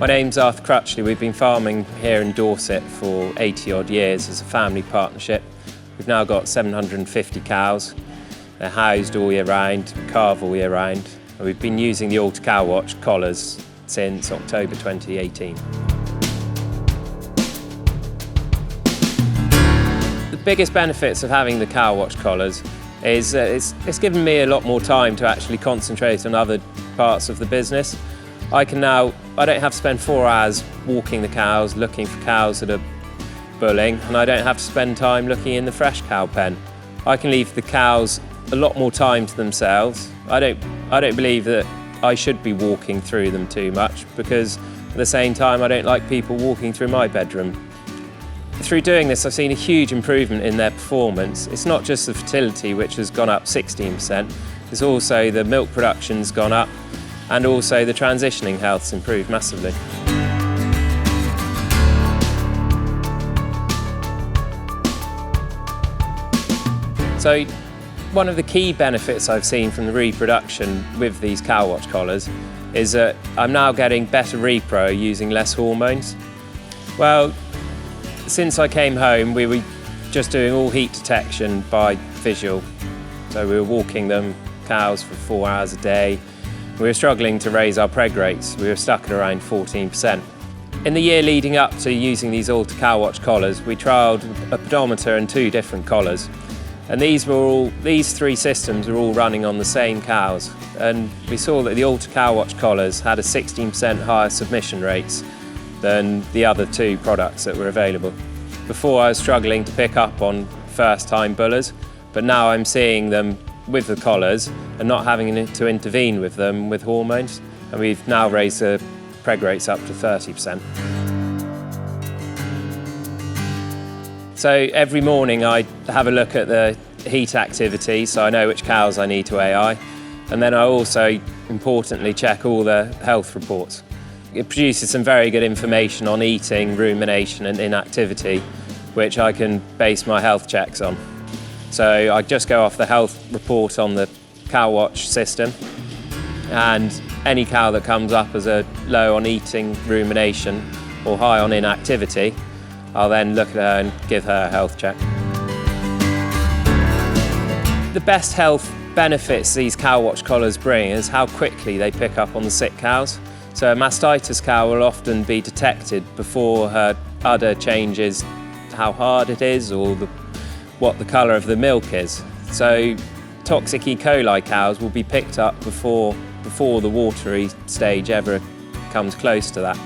My name's Arthur Crutchley. We've been farming here in Dorset for 80 odd years as a family partnership. We've now got 750 cows. They're housed all year round, calve all year round. And we've been using the Alta cow watch collars since October 2018. The biggest benefits of having the cow watch collars is it's given me a lot more time to actually concentrate on other parts of the business. I don't have to spend 4 hours walking the cows, looking for cows that are bulling, and I don't have to spend time looking in the fresh cow pen. I can leave the cows a lot more time to themselves. I don't believe that I should be walking through them too much, because at the same time I don't like people walking through my bedroom. Through doing this, I've seen a huge improvement in their performance. It's not just the fertility, which has gone up 16%, it's also the milk production's gone up, and also the transitioning health's improved massively. So one of the key benefits I've seen from the reproduction with these cow watch collars is that I'm now getting better repro using less hormones. Well, since I came home, we were just doing all heat detection by visual. So we were walking them, cows, for 4 hours a day. We were struggling to raise our preg rates. We were stuck at around 14%. In the year leading up to using these Alta cow watch collars, we trialled a pedometer and 2 different collars. And these 3 systems were all running on the same cows. And we saw that the Alta cow watch collars had a 16% higher submission rates than the other 2 products that were available. Before I was struggling to pick up on first-time bullers, but now I'm seeing them with the collars and not having to intervene with them with hormones. And we've now raised the preg rates up to 30%. So every morning I have a look at the heat activity, so I know which cows I need to AI. And then I also, importantly, check all the health reports. It produces some very good information on eating, rumination and inactivity, which I can base my health checks on. So I just go off the health report on the cow watch system, and any cow that comes up as a low on eating, rumination or high on inactivity, I'll then look at her and give her a health check. The best health benefits these cow watch collars bring is how quickly they pick up on the sick cows. So a mastitis cow will often be detected before her udder changes how hard it is or what the colour of the milk is. So toxic E. coli cows will be picked up before the watery stage ever comes close to that.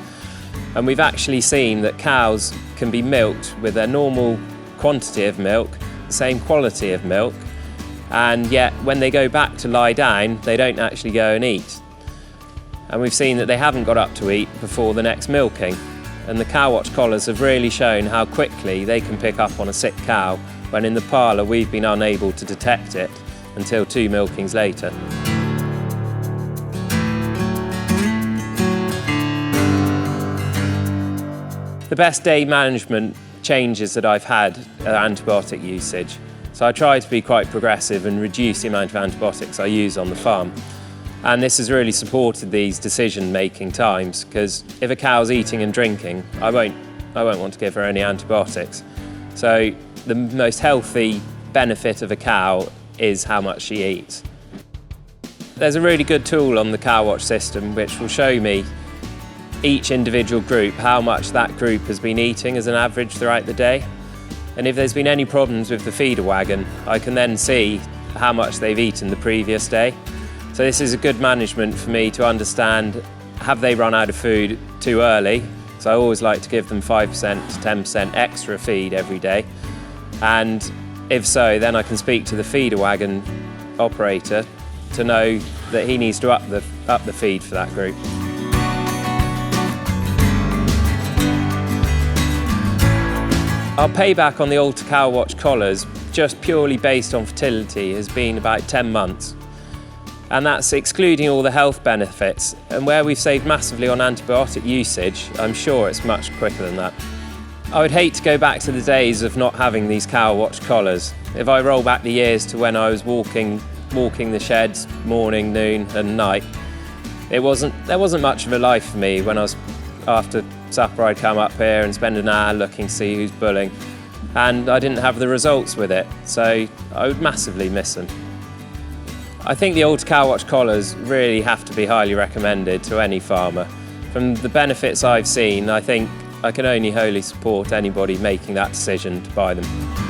And we've actually seen that cows can be milked with their normal quantity of milk, the same quality of milk, and yet when they go back to lie down, they don't actually go and eat. And we've seen that they haven't got up to eat before the next milking. And the cow watch collars have really shown how quickly they can pick up on a sick cow, when in the parlour we've been unable to detect it until 2 milkings later. The best day management changes that I've had are antibiotic usage. So I try to be quite progressive and reduce the amount of antibiotics I use on the farm. And this has really supported these decision-making times, because if a cow's eating and drinking, I won't want to give her any antibiotics. So the most healthy benefit of a cow is how much she eats. There's a really good tool on the cow watch system which will show me each individual group, how much that group has been eating as an average throughout the day. And if there's been any problems with the feeder wagon, I can then see how much they've eaten the previous day. So this is a good management for me to understand, have they run out of food too early? So I always like to give them 5% to 10% extra feed every day. And if so, then I can speak to the feeder wagon operator to know that he needs to up the feed for that group. Our payback on the Alta cow watch collars, just purely based on fertility, has been about 10 months. And that's excluding all the health benefits. And where we've saved massively on antibiotic usage, I'm sure it's much quicker than that. I would hate to go back to the days of not having these cow watch collars. If I roll back the years to when I was walking the sheds morning, noon and night, there wasn't much of a life for me when I was after supper I'd come up here and spend an hour looking to see who's bulling, and I didn't have the results with it, so I would massively miss them. I think the Alta cow watch collars really have to be highly recommended to any farmer. From the benefits I've seen, I think I can only wholly support anybody making that decision to buy them.